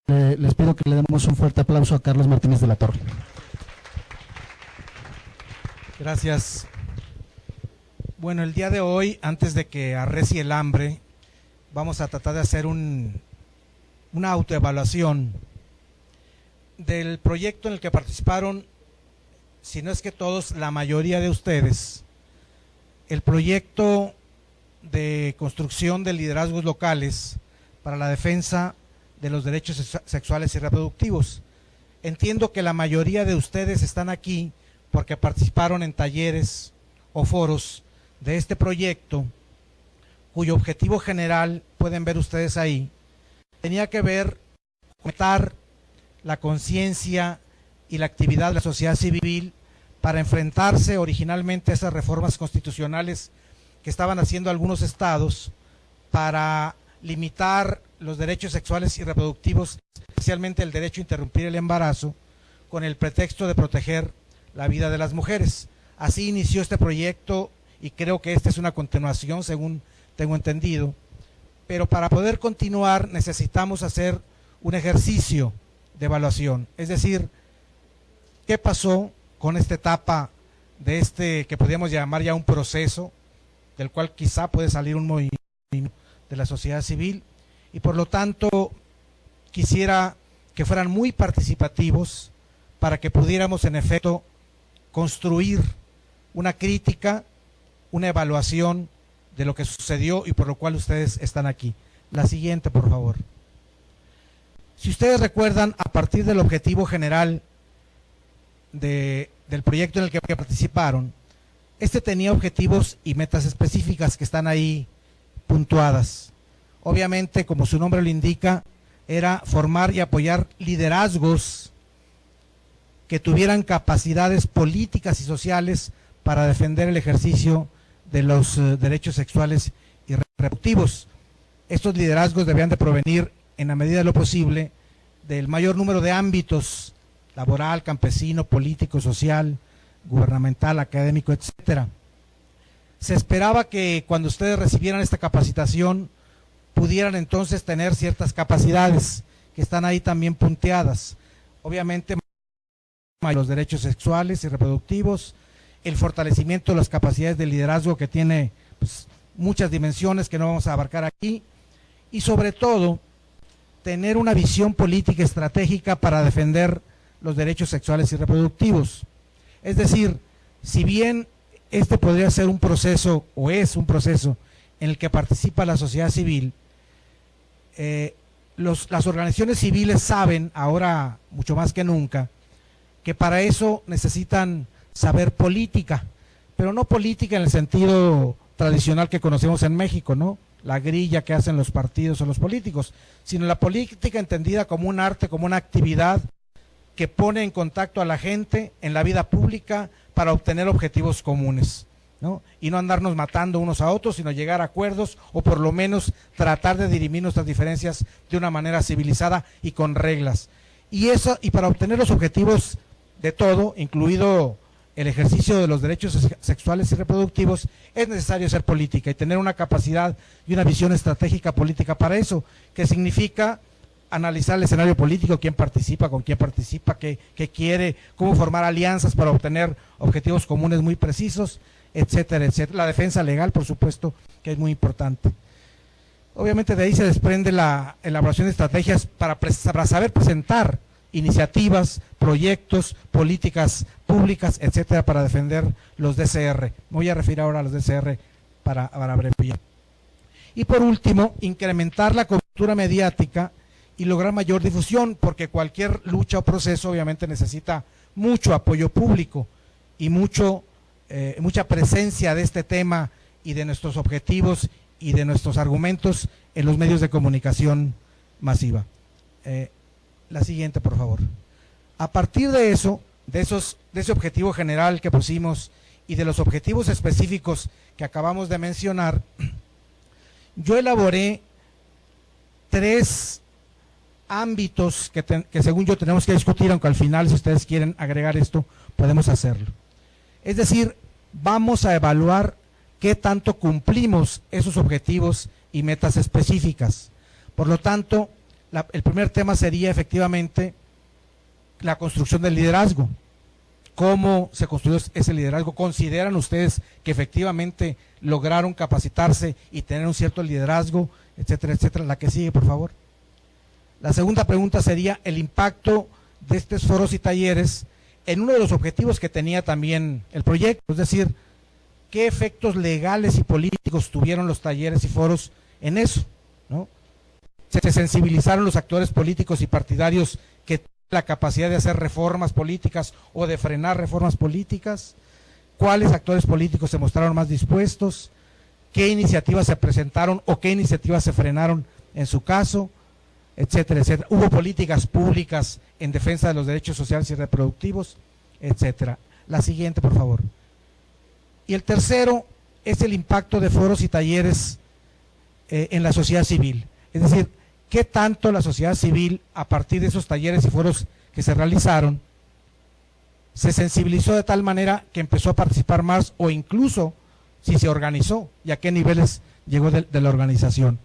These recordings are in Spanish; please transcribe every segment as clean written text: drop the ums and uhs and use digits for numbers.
Les pido que le demos un fuerte aplauso a Carlos Martínez de la Torre. Gracias. Bueno, el día de hoy, antes de que arrecie el hambre, vamos a tratar de hacer una autoevaluación del proyecto en el que participaron, si no es que todos, la mayoría de ustedes, el proyecto de construcción de liderazgos locales para la defensa de los derechos sexuales y reproductivos. Entiendo que la mayoría de ustedes están aquí porque participaron en talleres o foros de este proyecto, cuyo objetivo general, pueden ver ustedes ahí, tenía que ver con aumentar la conciencia y la actividad de la sociedad civil para enfrentarse originalmente a esas reformas constitucionales que estaban haciendo algunos estados para limitar los derechos sexuales y reproductivos, especialmente el derecho a interrumpir el embarazo, con el pretexto de proteger la vida de las mujeres. Así inició este proyecto y creo que esta es una continuación, según tengo entendido, pero para poder continuar necesitamos hacer un ejercicio de evaluación, es decir, ¿qué pasó con esta etapa de este que podríamos llamar ya un proceso, del cual quizá puede salir un movimiento de la sociedad civil? Y por lo tanto quisiera que fueran muy participativos para que pudiéramos en efecto construir una crítica, una evaluación de lo que sucedió y por lo cual ustedes están aquí. La siguiente, por favor. Si ustedes recuerdan, a partir del objetivo general del proyecto en el que participaron, este tenía objetivos y metas específicas que están ahí puntuadas. Obviamente, como su nombre lo indica, era formar y apoyar liderazgos que tuvieran capacidades políticas y sociales para defender el ejercicio de los derechos sexuales y reproductivos. Estos liderazgos debían de provenir, en la medida de lo posible, del mayor número de ámbitos: laboral, campesino, político, social, gubernamental, académico, etcétera. Se esperaba que cuando ustedes recibieran esta capacitación pudieran entonces tener ciertas capacidades que están ahí también punteadas. Obviamente, los derechos sexuales y reproductivos, el fortalecimiento de las capacidades de liderazgo, que tiene pues muchas dimensiones que no vamos a abarcar aquí, y sobre todo tener una visión política estratégica para defender los derechos sexuales y reproductivos. Es decir, si bien este podría ser un proceso, o es un proceso, en el que participa la sociedad civil, las organizaciones civiles saben, ahora mucho más que nunca, que para eso necesitan saber política, pero no política en el sentido tradicional que conocemos en México, ¿no? La grilla que hacen los partidos o los políticos, sino la política entendida como un arte, como una actividad que pone en contacto a la gente en la vida pública para obtener objetivos comunes, ¿no? Y no andarnos matando unos a otros, sino llegar a acuerdos, o por lo menos tratar de dirimir nuestras diferencias de una manera civilizada y con reglas. Y para obtener los objetivos de todo, incluido el ejercicio de los derechos sexuales y reproductivos, es necesario ser política y tener una capacidad y una visión estratégica política para eso, que significa analizar el escenario político, quién participa, con quién participa, qué quiere, cómo formar alianzas para obtener objetivos comunes muy precisos, etcétera, etcétera. La defensa legal, por supuesto, que es muy importante. Obviamente de ahí se desprende la elaboración de estrategias para saber presentar iniciativas, proyectos, políticas públicas, etcétera, para defender los DCR. Me voy a referir ahora a los DCR para abreviar. Y por último, incrementar la cobertura mediática y lograr mayor difusión, porque cualquier lucha o proceso obviamente necesita mucho apoyo público y mucha presencia de este tema y de nuestros objetivos y de nuestros argumentos en los medios de comunicación masiva. La siguiente, por favor. A partir de eso, de ese objetivo general que pusimos y de los objetivos específicos que acabamos de mencionar, yo elaboré 3 ámbitos que según yo tenemos que discutir, aunque al final, si ustedes quieren agregar esto, podemos hacerlo. Es decir, vamos a evaluar qué tanto cumplimos esos objetivos y metas específicas. Por lo tanto, el primer tema sería efectivamente la construcción del liderazgo. ¿Cómo se construyó ese liderazgo? ¿Consideran ustedes que efectivamente lograron capacitarse y tener un cierto liderazgo, etcétera, etcétera? La que sigue, por favor. La segunda pregunta sería el impacto de estos foros y talleres en uno de los objetivos que tenía también el proyecto, es decir, ¿qué efectos legales y políticos tuvieron los talleres y foros en eso, ¿no? Se sensibilizaron los actores políticos y partidarios que tienen la capacidad de hacer reformas políticas o de frenar reformas políticas. ¿Cuáles actores políticos se mostraron más dispuestos? ¿Qué iniciativas se presentaron o qué iniciativas se frenaron en su caso? Etcétera, etcétera. Hubo políticas públicas en defensa de los derechos sociales y reproductivos, etcétera. La siguiente, por favor. Y el tercero es el impacto de foros y talleres en la sociedad civil. Es decir, qué tanto la sociedad civil, a partir de esos talleres y foros que se realizaron, se sensibilizó de tal manera que empezó a participar más, o incluso si se organizó y a qué niveles llegó de la organización.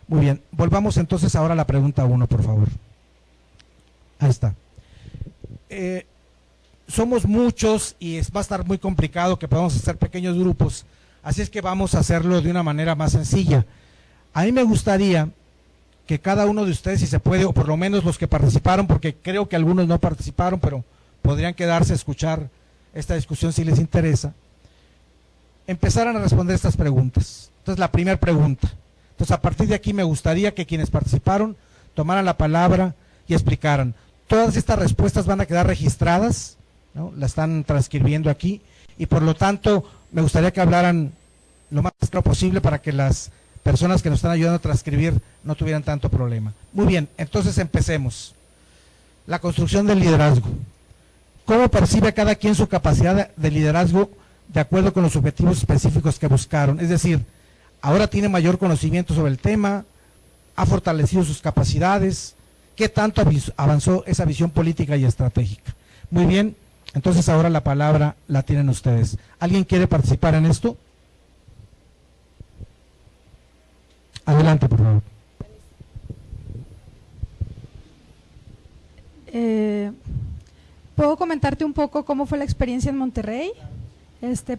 Muy bien, volvamos entonces ahora a la pregunta 1, por favor. Ahí está. Somos muchos y va a estar muy complicado que podamos hacer pequeños grupos, así es que vamos a hacerlo de una manera más sencilla. A mí me gustaría que cada uno de ustedes, si se puede, o por lo menos los que participaron, porque creo que algunos no participaron, pero podrían quedarse a escuchar esta discusión si les interesa, empezaran a responder estas preguntas. Entonces, la primera pregunta. Entonces, a partir de aquí me gustaría que quienes participaron tomaran la palabra y explicaran. Todas estas respuestas van a quedar registradas, ¿no? La están transcribiendo aquí, y por lo tanto me gustaría que hablaran lo más claro posible para que las personas que nos están ayudando a transcribir no tuvieran tanto problema. Muy bien, entonces empecemos. La construcción del liderazgo. ¿Cómo percibe cada quien su capacidad de liderazgo de acuerdo con los objetivos específicos que buscaron? Es decir, ahora tiene mayor conocimiento sobre el tema, ha fortalecido sus capacidades, ¿qué tanto avanzó esa visión política y estratégica? Muy bien, entonces ahora la palabra la tienen ustedes. ¿Alguien quiere participar en esto? Adelante, por favor. ¿Puedo comentarte un poco cómo fue la experiencia en Monterrey?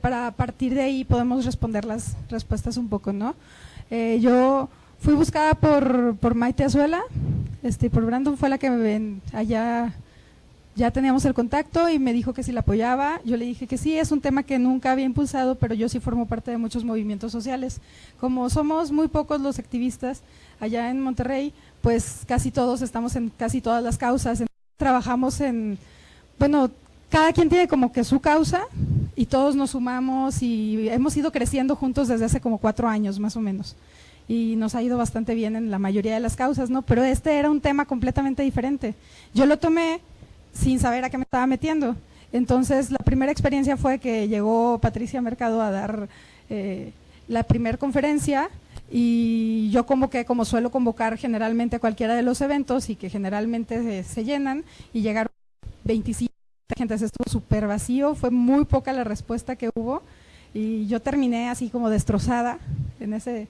Para a partir de ahí podemos responder las respuestas un poco, ¿no? Yo fui buscada por Maite Azuela, por Brandon, fue la que allá ya teníamos el contacto y me dijo que si la apoyaba. Yo le dije que sí, es un tema que nunca había impulsado, pero yo sí formo parte de muchos movimientos sociales. Como somos muy pocos los activistas allá en Monterrey, pues casi todos estamos en casi todas las causas. Trabajamos bueno, cada quien tiene como que su causa y todos nos sumamos y hemos ido creciendo juntos desde hace como 4 años más o menos. Y nos ha ido bastante bien en la mayoría de las causas, ¿no? Pero era un tema completamente diferente. Yo lo tomé sin saber a qué me estaba metiendo. Entonces, la primera experiencia fue que llegó Patricia Mercado a dar la primera conferencia y yo convoqué, como suelo convocar generalmente a cualquiera de los eventos y que generalmente se llenan, y llegaron 25 gente, estuvo súper vacío, fue muy poca la respuesta que hubo y yo terminé así como destrozada en ese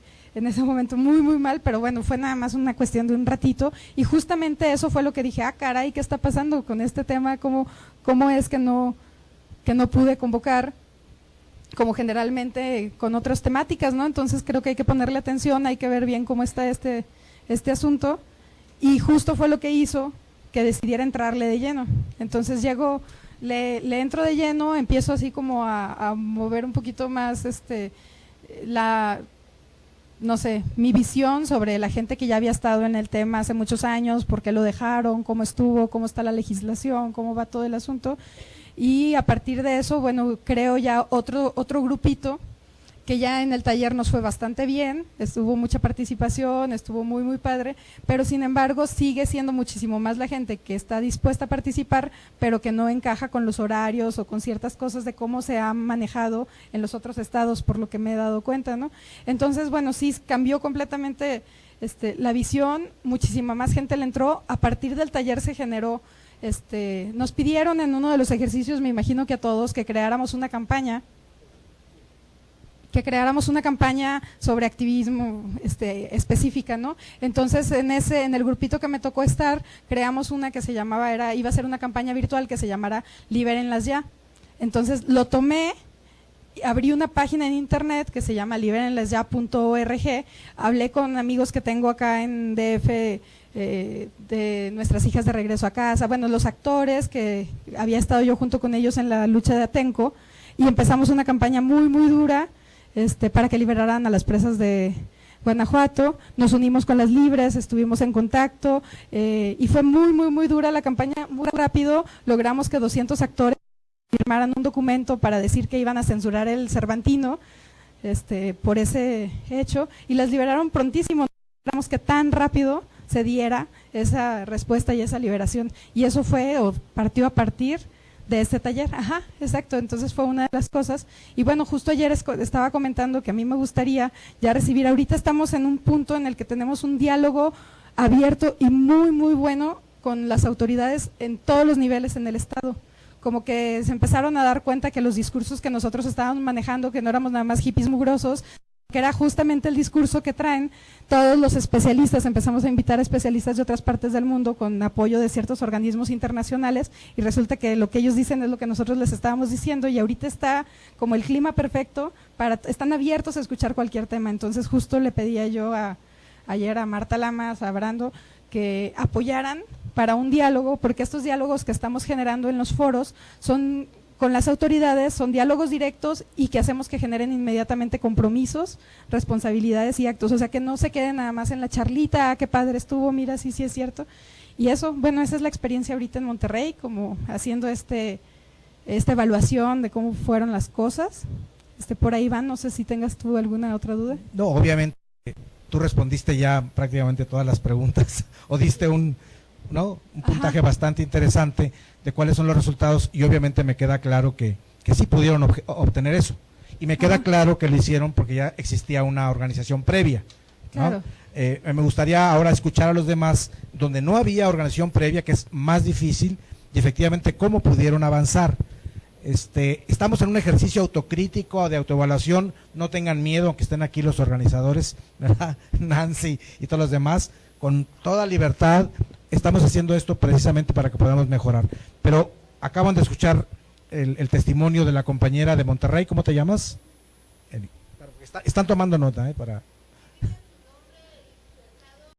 momento, muy muy mal, pero bueno, fue nada más una cuestión de un ratito y justamente eso fue lo que dije, caray, ¿qué está pasando con este tema? ¿Cómo es que no pude convocar como generalmente con otras temáticas, ¿no? Entonces creo que hay que ponerle atención, hay que ver bien cómo está este asunto, y justo fue lo que hizo que decidiera entrarle de lleno. Entonces le entro de lleno, empiezo así como a mover un poquito más no sé, mi visión sobre la gente que ya había estado en el tema hace muchos años, por qué lo dejaron, cómo estuvo, cómo está la legislación, cómo va todo el asunto, y a partir de eso, bueno, creo ya otro grupito que ya en el taller nos fue bastante bien, estuvo mucha participación, estuvo muy muy padre, pero sin embargo sigue siendo muchísimo más la gente que está dispuesta a participar, pero que no encaja con los horarios o con ciertas cosas de cómo se ha manejado en los otros estados, por lo que me he dado cuenta, ¿no? Entonces, bueno, sí cambió completamente la visión, muchísima más gente le entró, a partir del taller se generó, nos pidieron en uno de los ejercicios, me imagino que a todos, que creáramos una campaña que creáramos una campaña sobre activismo específica, ¿no? Entonces, en el grupito que me tocó estar, creamos una que se llamaba, iba a ser una campaña virtual que se llamara Libérenlas Ya. Entonces, lo tomé, abrí una página en internet que se llama liberenlasya.org, hablé con amigos que tengo acá en DF, de Nuestras Hijas de Regreso a Casa, bueno, los actores que había estado yo junto con ellos en la lucha de Atenco, y empezamos una campaña muy, muy dura, para que liberaran a las presas de Guanajuato. Nos unimos con las libres, estuvimos en contacto, y fue muy, muy, muy dura la campaña, muy rápido. Logramos que 200 actores firmaran un documento para decir que iban a censurar el Cervantino, por ese hecho, y las liberaron prontísimo. Logramos que tan rápido se diera esa respuesta y esa liberación, y eso fue, o partió a partir de este taller. Ajá, exacto. Entonces fue una de las cosas. Y bueno, justo ayer estaba comentando que a mí me gustaría ya recibir, ahorita estamos en un punto en el que tenemos un diálogo abierto y muy, muy bueno con las autoridades en todos los niveles en el Estado. Como que se empezaron a dar cuenta que los discursos que nosotros estábamos manejando, que no éramos nada más hippies mugrosos, que era justamente el discurso que traen todos los especialistas. Empezamos a invitar a especialistas de otras partes del mundo con apoyo de ciertos organismos internacionales, y resulta que lo que ellos dicen es lo que nosotros les estábamos diciendo, y ahorita está como el clima perfecto, están abiertos a escuchar cualquier tema. Entonces justo le pedía yo ayer a Marta Lamas, a Brando, que apoyaran para un diálogo, porque estos diálogos que estamos generando en los foros son con las autoridades, son diálogos directos y que hacemos que generen inmediatamente compromisos, responsabilidades y actos, o sea, que no se queden nada más en la charlita, qué padre estuvo, mira, sí, sí es cierto. Y eso, bueno, esa es la experiencia ahorita en Monterrey, como haciendo esta evaluación de cómo fueron las cosas. Por ahí van, no sé si tengas tú alguna otra duda. No, obviamente tú respondiste ya prácticamente todas las preguntas, o diste un puntaje Ajá. bastante interesante de cuáles son los resultados, y obviamente me queda claro que sí pudieron obtener eso, y me queda Ajá. claro que lo hicieron porque ya existía una organización previa, ¿no? Claro. Me gustaría ahora escuchar a los demás donde no había organización previa, que es más difícil, y efectivamente cómo pudieron avanzar. Estamos en un ejercicio autocrítico, de autoevaluación. No tengan miedo, aunque estén aquí los organizadores, ¿verdad? Nancy y todos los demás, con toda libertad. Estamos haciendo esto precisamente para que podamos mejorar. Pero acaban de escuchar el testimonio de la compañera de Monterrey. ¿Cómo te llamas? Están tomando nota, para